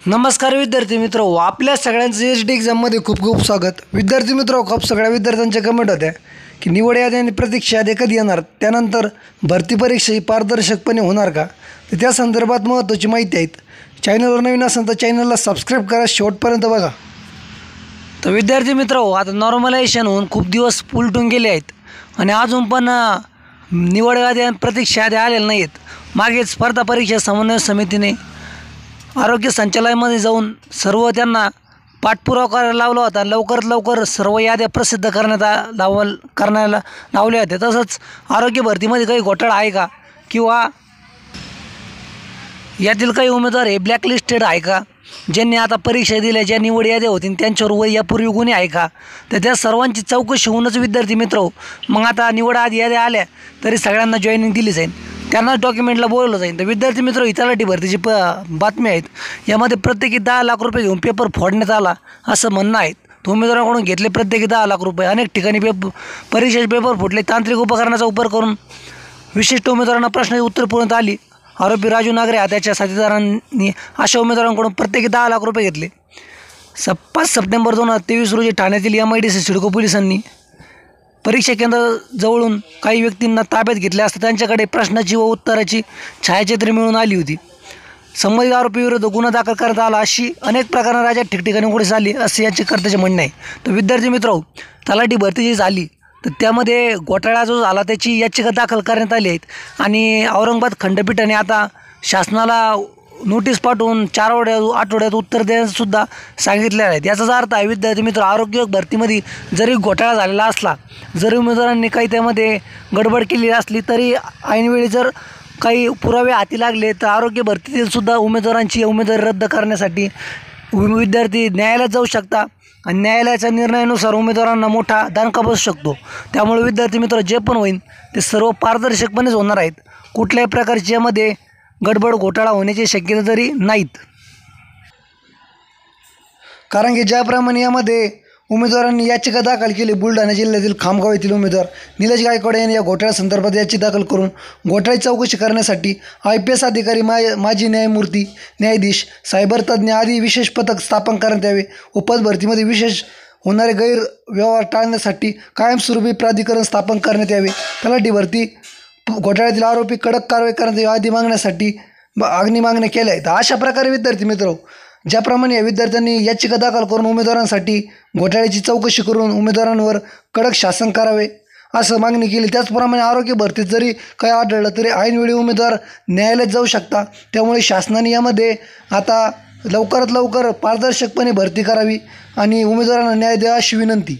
नमस्कार विद्यार्थी मित्रो, आपल्या सगळ्यांचं एच डी एक्झाममध्ये खूप खूप स्वागत. विद्यार्थी मित्रो, खूप सगळ्या विद्यार्थ्यांच्या कमेंट होत्या की निवड यादी आणि प्रतीक्षा यादी कधी येणार, त्यानंतर भरती परीक्षा ही पारदर्शकपणे होणार का, तर त्या संदर्भात महत्त्वाची माहिती आहेत. चॅनलवर नवीन असेल तर चॅनलला सबस्क्राईब करा, शेवटपर्यंत बघा. तर विद्यार्थी मित्रो, आता नॉर्मलायझेशन होऊन खूप दिवस उलटून गेले आहेत आणि अजून पण निवड यादी आणि प्रतीक्षा यादी आलेल्या नाहीत. मागे स्पर्धा परीक्षा समन्वय समितीने आरोग्य संचालनालयामध्ये जाऊन सर्व त्यांना पाठपुरावा करायला लावला होता. लवकरात लवकर सर्व याद्या प्रसिद्ध करायला लावल्या होत्या. तसंच आरोग्य भरतीमध्ये काही घोटाळा आहे का, किंवा यातील काही उमेदवार हे ब्लॅकलिस्टेड आहे का, ज्यांनी आता परीक्षा दिल्या, ज्या निवड याद्या होतील त्यांच्यावर यापूर्वी गुन्हे आहे का, तर त्या सर्वांची चौकशी होऊनच विद्यार्थी मित्र मग आता निवड याद्या आल्या तरी सगळ्यांना जॉईनिंग दिली जाईल, त्यांना डॉक्युमेंटला बोलवलं जाईल. तर विद्यार्थी मित्र, ही तलाठी भरतीची बातमी आहेत. यामध्ये प्रत्येकी 10 लाख रुपये घेऊन पेपर फोडण्यात आला असं म्हणणं आहे. उमेदवारांकडून घेतले प्रत्येकी 10 लाख रुपये. अनेक ठिकाणी परीक्षेचे पेपर फुटले. तांत्रिक उपकरणाचा वापर करून विशिष्ट उमेदवारांना प्रश्नाची उत्तर पुरवण्यात आली. आरोपी राजू नागरे हा त्याच्या साथीदारांनी अशा उमेदवारांकडून प्रत्येकी 10 लाख रुपये घेतले. 5 सप्टेंबर 2023 रोजी ठाण्यातील MIDC सिडको पोलिसांनी परीक्षा केंद्राजवळून काही व्यक्तींना ताब्यात घेतले असता त्यांच्याकडे प्रश्नाची व उत्तराची छायाचित्रे मिळून आली होती. संबंधित आरोपीविरुद्ध गुन्हा दाखल करण्यात आला. अशी अनेक प्रकरणं राज्यात ठिकठिकाणी उघडकीस आली असे याचिकाकर्त्याचे म्हणणे आहे. तर विद्यार्थी मित्र, तलाठी भरती जी झाली तर त्यामध्ये घोटाळा जो झाला त्याची याचिका दाखल करण्यात आली आहेत आणि औरंगाबाद खंडपीठाने आता शासनाला नोटीस पाठवून 4 आठवड्यात उत्तर देण्यासुद्धा सांगितलेलं आहे. याचा अर्थ आहे विद्यार्थी मित्र, आरोग्य भरतीमध्ये जरी घोटाळा झालेला असला, जरी उमेदवारांनी काही त्यामध्ये गडबड केली असली, तरी ऐनवेळी जर काही पुरावे हाती लागले तर आरोग्य भरतीतील सुद्धा उमेदवारांची उमेदवारी रद्द करण्यासाठी विद्यार्थी न्यायालयात जाऊ शकता आणि न्यायालयाच्या निर्णयानुसार उमेदवारांना मोठा दणका बसू शकतो. त्यामुळे विद्यार्थी मित्र, जे पण होईल ते सर्व पारदर्शकपणेच होणार आहेत. कुठल्याही प्रकारची यामध्ये गडबड घोटाळा होण्याची शक्यता तरी नाहीत. कारण की ज्याप्रमाणे यामध्ये उमेदवारांनी याचिका दाखल केली, बुलढाणा जिल्ह्यातील खामगाव येथील उमेदवार निलेश गायकवाड यांनी या घोटाळ्यासंदर्भात याचिका दाखल करून घोटाळ्याची चौकशी करण्यासाठी IPS अधिकारी, माजी न्यायमूर्ती, न्यायाधीश, सायबर तज्ज्ञ आदी विशेष पथक स्थापन करण्यात यावे व पदभरतीमध्ये विशेष होणारे गैरव्यवहार टाळण्यासाठी कायमस्वरूपी प्राधिकरण स्थापन करण्यात यावे. तलाठी भरती घोटाळ्यातील आरोपी कडक कारवाई करण्यात यावी आदी मागण्यासाठी मागण्या केल्या आहेत. अशा प्रकारे विद्यार्थी मित्र, ज्याप्रमाणे या विद्यार्थ्यांनी याचिका दाखल करून उमेदवारांसाठी घोटाळ्याची चौकशी करून उमेदवारांवर कडक शासन करावे असं मागणी केली, त्याचप्रमाणे आरोग्य भरतीत जरी काही आढळलं तरी ऐनवेळी उमेदवार न्यायालयात जाऊ शकता. त्यामुळे शासनाने यामध्ये आता लवकरात लवकर पारदर्शकपणे भरती करावी आणि उमेदवारांना न्याय द्यावा अशी विनंती.